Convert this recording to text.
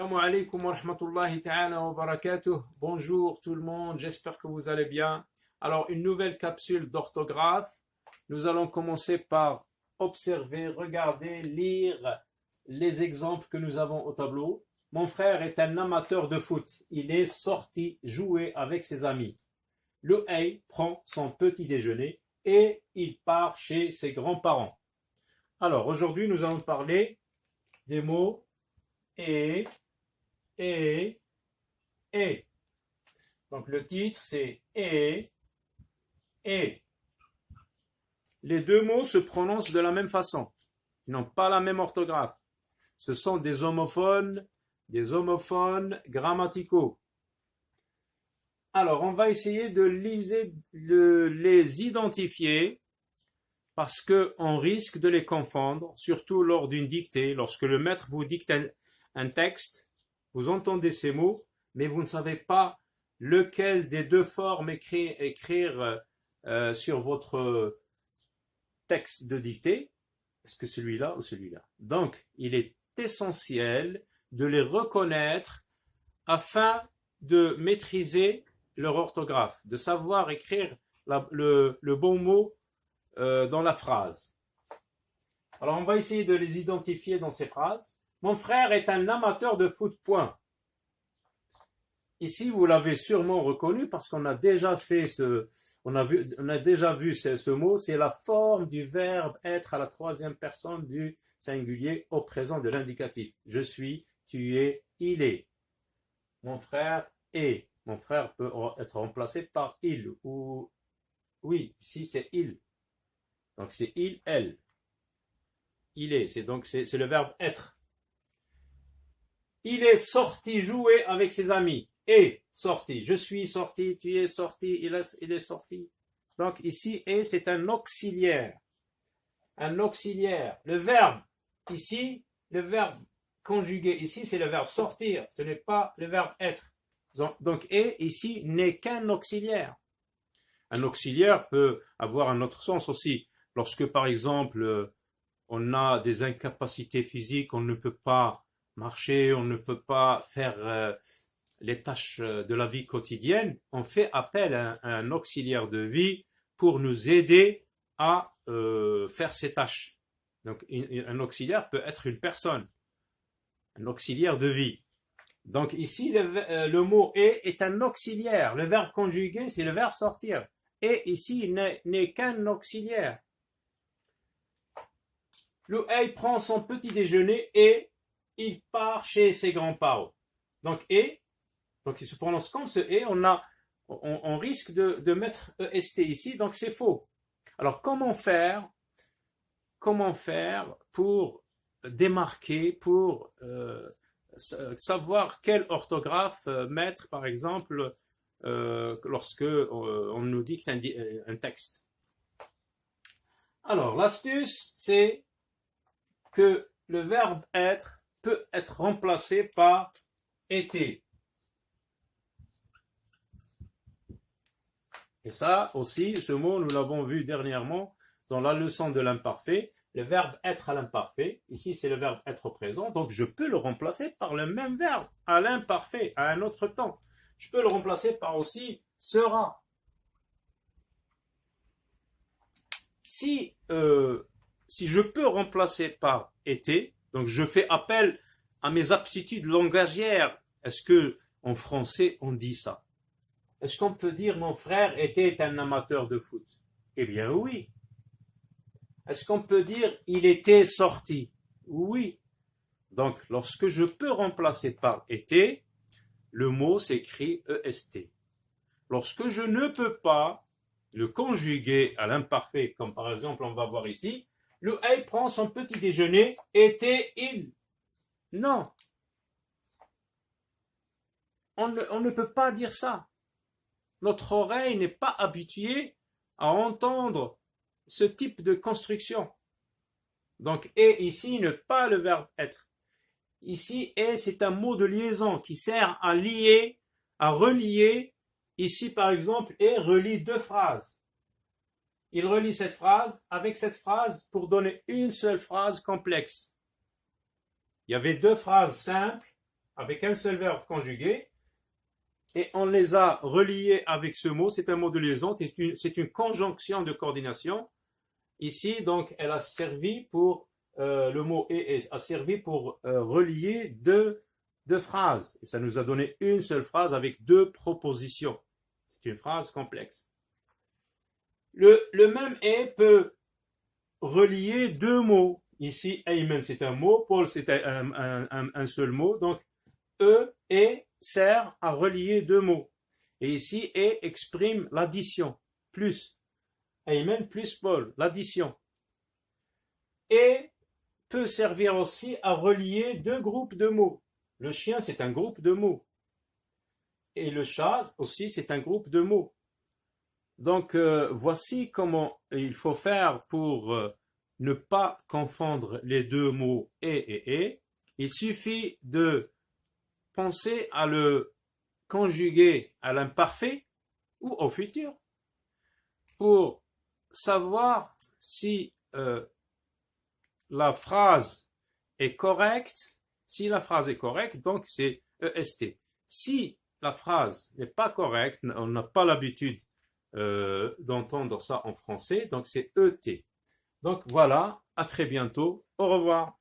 Assalamu alaikum wa rahmatullahi ta'ala wa barakatuh. Bonjour tout le monde, j'espère que vous allez bien. Alors, une nouvelle capsule d'orthographe. Nous allons commencer par observer, regarder, lire les exemples que nous avons au tableau. Mon frère est un amateur de foot. Il est sorti jouer avec ses amis. Le Hey prend son petit déjeuner et il part chez ses grands-parents. Alors, aujourd'hui, nous allons parler des mots et. Donc, le titre, c'est et. Les deux mots se prononcent de la même façon. Ils n'ont pas la même orthographe. Ce sont des homophones grammaticaux. Alors, on va essayer de les identifier parce qu'on risque de les confondre, surtout lors d'une dictée. Lorsque le maître vous dicte un texte, vous entendez ces mots, mais vous ne savez pas lequel des deux formes écrire sur votre texte de dictée. Est-ce que celui-là ou celui-là? Donc, il est essentiel de les reconnaître afin de maîtriser leur orthographe, de savoir écrire le bon mot dans la phrase. Alors, on va essayer de les identifier dans ces phrases. Mon frère est un amateur de foot, point. Ici, vous l'avez sûrement reconnu parce qu'on a déjà fait on a déjà vu ce mot. C'est la forme du verbe être à la troisième personne du singulier au présent de l'indicatif. Je suis, tu es, il est. Mon frère est. Mon frère peut être remplacé par il ou oui, ici c'est il. Donc c'est il, elle. Il est, c'est le verbe être. Il est sorti jouer avec ses amis. Est sorti. Je suis sorti, tu es sorti, il est sorti. Donc ici, est, c'est un auxiliaire. Un auxiliaire. Le verbe, ici, le verbe conjugué, ici, c'est le verbe sortir. Ce n'est pas le verbe être. Donc est, ici, n'est qu'un auxiliaire. Un auxiliaire peut avoir un autre sens aussi. Lorsque, par exemple, on a des incapacités physiques, on ne peut pas marcher, on ne peut pas faire les tâches de la vie quotidienne, on fait appel à un auxiliaire de vie pour nous aider à faire ces tâches. Donc, un auxiliaire peut être une personne, un auxiliaire de vie. Donc, ici, le mot est un auxiliaire. Le verbe conjugué, c'est le verbe sortir. Et ici, n'est qu'un auxiliaire. Le Hey prend son petit déjeuner et il part chez ses grands-parents. Donc, donc il se prononce comme ce et, on risque de mettre EST ici, donc c'est faux. Alors, comment faire pour démarquer, pour savoir quelle orthographe mettre, par exemple, lorsque on nous dicte un texte? Alors, l'astuce, c'est que le verbe être peut être remplacé par été. Et ça aussi, ce mot, nous l'avons vu dernièrement dans la leçon de l'imparfait. Le verbe être à l'imparfait, ici c'est le verbe être au présent, donc je peux le remplacer par le même verbe à l'imparfait, à un autre temps. Je peux le remplacer par aussi sera. Si je peux remplacer par été, donc je fais appel à mes aptitudes langagières. Est-ce que en français on dit ça? Est-ce qu'on peut dire mon frère était un amateur de foot? Eh bien oui. Est-ce qu'on peut dire il était sorti? Oui. Donc lorsque je peux remplacer par été, le mot s'écrit EST. Lorsque je ne peux pas le conjuguer à l'imparfait, comme par exemple on va voir ici, le Hey prend son petit déjeuner, était-il? Non. On ne peut pas dire ça. Notre oreille n'est pas habituée à entendre ce type de construction. Donc, et ici n'est pas le verbe être. Ici, et c'est un mot de liaison qui sert à lier, à relier. Ici, par exemple, et relie deux phrases. Il relie cette phrase avec cette phrase pour donner une seule phrase complexe. Il y avait deux phrases simples, avec un seul verbe conjugué, et on les a reliés avec ce mot. C'est un mot de liaison, c'est une conjonction de coordination. Ici, donc, elle a servi pour, le mot et a servi pour relier deux phrases. Et ça nous a donné une seule phrase avec deux propositions. C'est une phrase complexe. Le même et peut relier deux mots. Ici, Ayman, c'est un mot. Paul, c'est un seul mot. Donc, et sert à relier deux mots. Et ici, et exprime l'addition. Plus. Ayman plus Paul, l'addition. Et peut servir aussi à relier deux groupes de mots. Le chien, c'est un groupe de mots. Et le chat aussi, c'est un groupe de mots. Donc, voici comment il faut faire pour ne pas confondre les deux mots et. Il suffit de penser à le conjuguer à l'imparfait ou au futur pour savoir si la phrase est correcte. Si la phrase est correcte, donc c'est EST. Si la phrase n'est pas correcte, on n'a pas l'habitude d'entendre ça en français, donc c'est ET. Donc voilà, à très bientôt, au revoir.